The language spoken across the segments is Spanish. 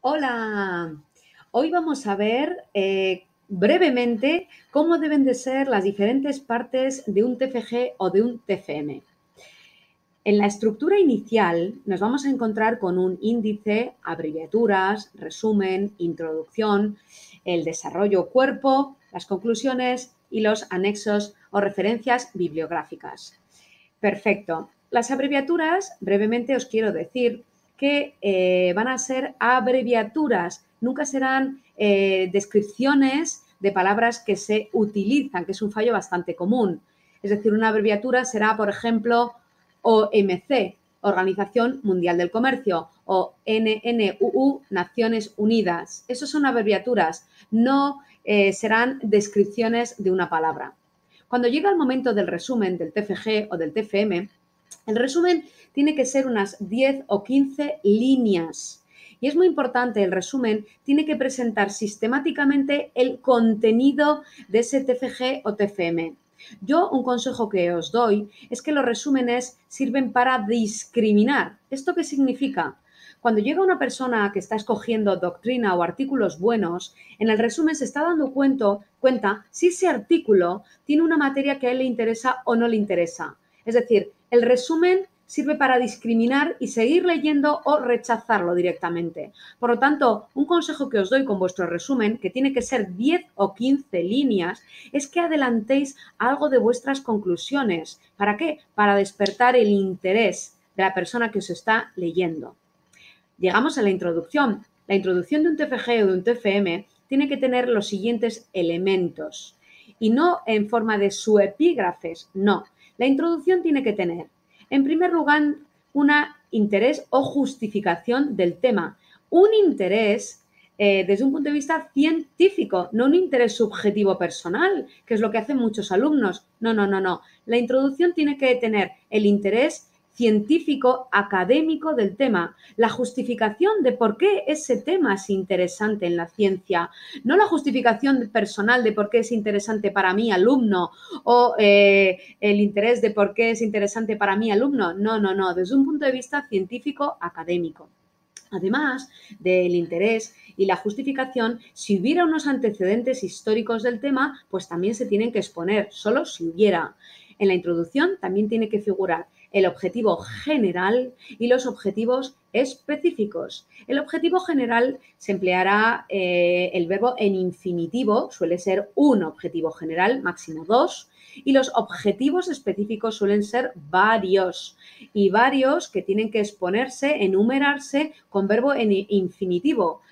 Hola, hoy vamos a ver brevemente cómo deben de ser las diferentes partes de un TFG o de un TFM. En la estructura inicial nos vamos a encontrar con un índice, abreviaturas, resumen, introducción, el desarrollo cuerpo, las conclusiones y los anexos o referencias bibliográficas. Perfecto. Las abreviaturas, brevemente os quiero decir que van a ser abreviaturas, nunca serán descripciones de palabras que se utilizan, que es un fallo bastante común. Es decir, una abreviatura será, por ejemplo, OMC, Organización Mundial del Comercio, o NNUU, Naciones Unidas. Esas son abreviaturas, no serán descripciones de una palabra. Cuando llega el momento del resumen del TFG o del TFM, el resumen tiene que ser unas 10 o 15 líneas. Y es muy importante, el resumen tiene que presentar sistemáticamente el contenido de ese TFG o TFM. Yo un consejo que os doy es que los resúmenes sirven para discriminar. ¿Esto qué significa? Cuando llega una persona que está escogiendo doctrina o artículos buenos, en el resumen se está dando cuenta si ese artículo tiene una materia que a él le interesa o no le interesa. Es decir, el resumen sirve para discriminar y seguir leyendo o rechazarlo directamente. Por lo tanto, un consejo que os doy con vuestro resumen, que tiene que ser 10 o 15 líneas, es que adelantéis algo de vuestras conclusiones. ¿Para qué? Para despertar el interés de la persona que os está leyendo. Llegamos a la introducción. La introducción de un TFG o de un TFM tiene que tener los siguientes elementos y no en forma de subepígrafes, no. La introducción tiene que tener, en primer lugar, un interés o justificación del tema. Un interés desde un punto de vista científico, no un interés subjetivo personal, que es lo que hacen muchos alumnos. No, no, no, no. La introducción tiene que tener el interés científico, académico del tema, la justificación de por qué ese tema es interesante en la ciencia, no la justificación personal de por qué es interesante para mi alumno o el interés de por qué es interesante para mi alumno, no, no, no, desde un punto de vista científico, académico. Además del interés y la justificación, si hubiera unos antecedentes históricos del tema, pues también se tienen que exponer, solo si hubiera. En la introducción también tiene que figurar el objetivo general y los objetivos específicos. El objetivo general se empleará el verbo en infinitivo, suele ser un objetivo general, máximo dos, y los objetivos específicos suelen ser varios, y varios que tienen que exponerse, enumerarse con verbo en infinitivo.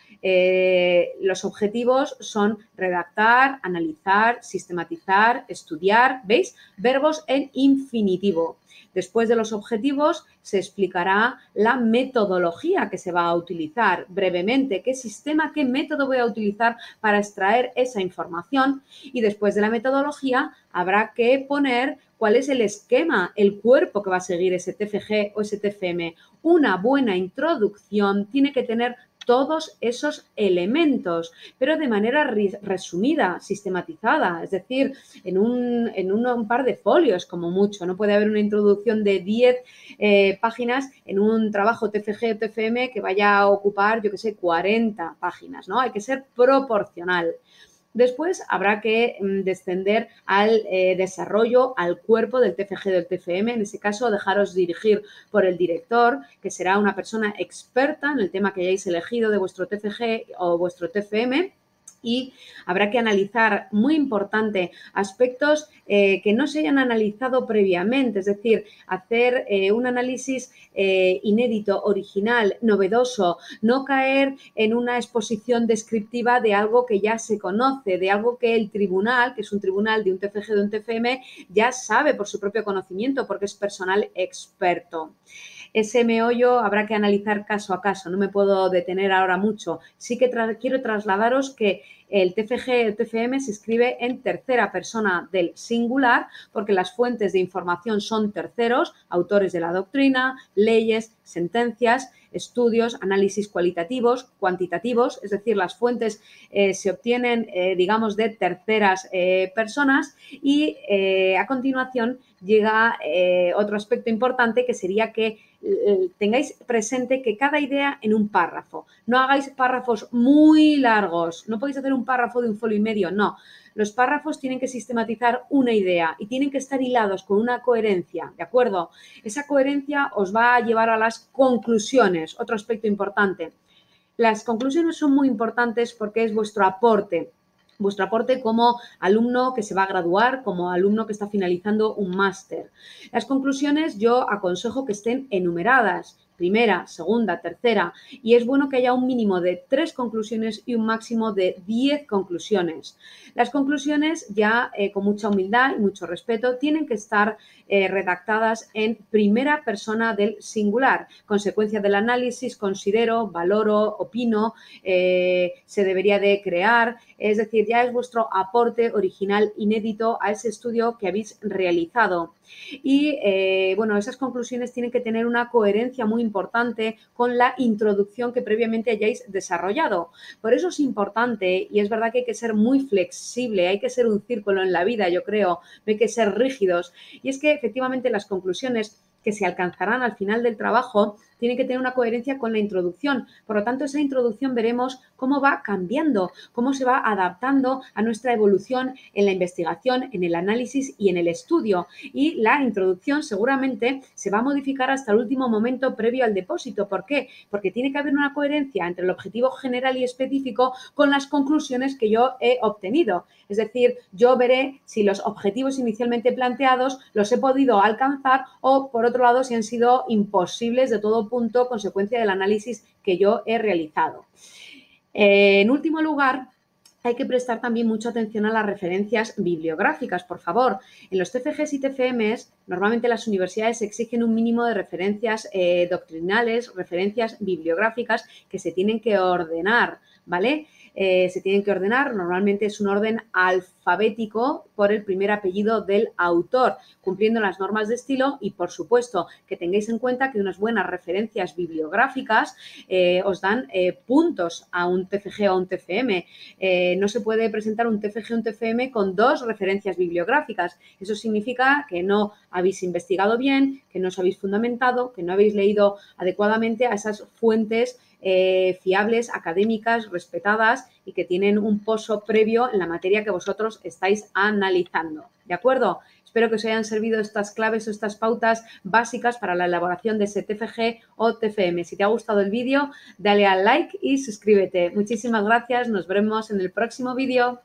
Los objetivos son redactar, analizar, sistematizar, estudiar, ¿veis? Verbos en infinitivo. Después de los objetivos se explicará la metodología que se va a utilizar brevemente, qué sistema, qué método voy a utilizar para extraer esa información, y después de la metodología habrá que poner cuál es el esquema, el cuerpo que va a seguir ese TFG o ese TFM. Una buena introducción tiene que tener todos esos elementos, pero de manera resumida, sistematizada, es decir, en un par de folios como mucho. No puede haber una introducción de 10 páginas en un trabajo TFG o TFM que vaya a ocupar, yo que sé, 40 páginas, ¿no? Hay que ser proporcional. Después habrá que descender al desarrollo, al cuerpo del TFG del TFM. En ese caso, dejaros dirigir por el director, que será una persona experta en el tema que hayáis elegido de vuestro TFG o vuestro TFM. Y habrá que analizar, muy importante, aspectos que no se hayan analizado previamente, es decir, hacer un análisis inédito, original, novedoso, no caer en una exposición descriptiva de algo que ya se conoce, de algo que el tribunal, que es un tribunal de un TFG o de un TFM, ya sabe por su propio conocimiento, porque es personal experto. Ese meollo habrá que analizar caso a caso, no me puedo detener ahora mucho. Sí que quiero trasladaros que el TFG, el TFM se escribe en tercera persona del singular porque las fuentes de información son terceros, autores de la doctrina, leyes, sentencias, estudios, análisis cualitativos, cuantitativos, es decir, las fuentes se obtienen, digamos, de terceras personas y a continuación llega otro aspecto importante, que sería que tengáis presente que cada idea en un párrafo. No hagáis párrafos muy largos. No podéis hacer un párrafo de 1,5 folio, no. Los párrafos tienen que sistematizar una idea y tienen que estar hilados con una coherencia, ¿de acuerdo? Esa coherencia os va a llevar a las conclusiones, otro aspecto importante. Las conclusiones son muy importantes porque es vuestro aporte como alumno que se va a graduar, como alumno que está finalizando un máster. Las conclusiones yo aconsejo que estén enumeradas, primera, segunda, tercera, y es bueno que haya un mínimo de 3 conclusiones y un máximo de 10 conclusiones. Las conclusiones ya con mucha humildad y mucho respeto tienen que estar redactadas en primera persona del singular. Consecuencia del análisis, considero, valoro, opino, se debería de crear, es decir, ya es vuestro aporte original inédito a ese estudio que habéis realizado. Y bueno, esas conclusiones tienen que tener una coherencia muy importante con la introducción que previamente hayáis desarrollado. Por eso es importante, y es verdad que hay que ser muy flexible, hay que ser un círculo en la vida, yo creo, no hay que ser rígidos. Y es que efectivamente las conclusiones que se alcanzarán al final del trabajo tienen que tener una coherencia con la introducción. Por lo tanto, esa introducción veremos cómo va cambiando, cómo se va adaptando a nuestra evolución en la investigación, en el análisis y en el estudio. Y la introducción seguramente se va a modificar hasta el último momento previo al depósito. ¿Por qué? Porque tiene que haber una coherencia entre el objetivo general y específico con las conclusiones que yo he obtenido. Es decir, yo veré si los objetivos inicialmente planteados los he podido alcanzar o, por otro lado, si han sido imposibles de todo punto, consecuencia del análisis que yo he realizado. En último lugar, hay que prestar también mucha atención a las referencias bibliográficas, por favor. En los TFGs y TFMs, normalmente las universidades exigen un mínimo de referencias doctrinales, referencias bibliográficas que se tienen que ordenar, ¿vale? Se tienen que ordenar, normalmente es un orden alfabético por el primer apellido del autor, cumpliendo las normas de estilo y, por supuesto, que tengáis en cuenta que unas buenas referencias bibliográficas os dan puntos a un TFG o a un TFM. No se puede presentar un TFG o un TFM con 2 referencias bibliográficas. Eso significa que no habéis investigado bien, que no os habéis fundamentado, que no habéis leído adecuadamente a esas fuentes fiables, académicas, respetadas y que tienen un pozo previo en la materia que vosotros estáis analizando. ¿De acuerdo? Espero que os hayan servido estas claves o estas pautas básicas para la elaboración de ese TFG o TFM. Si te ha gustado el vídeo, dale al like y suscríbete. Muchísimas gracias. Nos vemos en el próximo vídeo.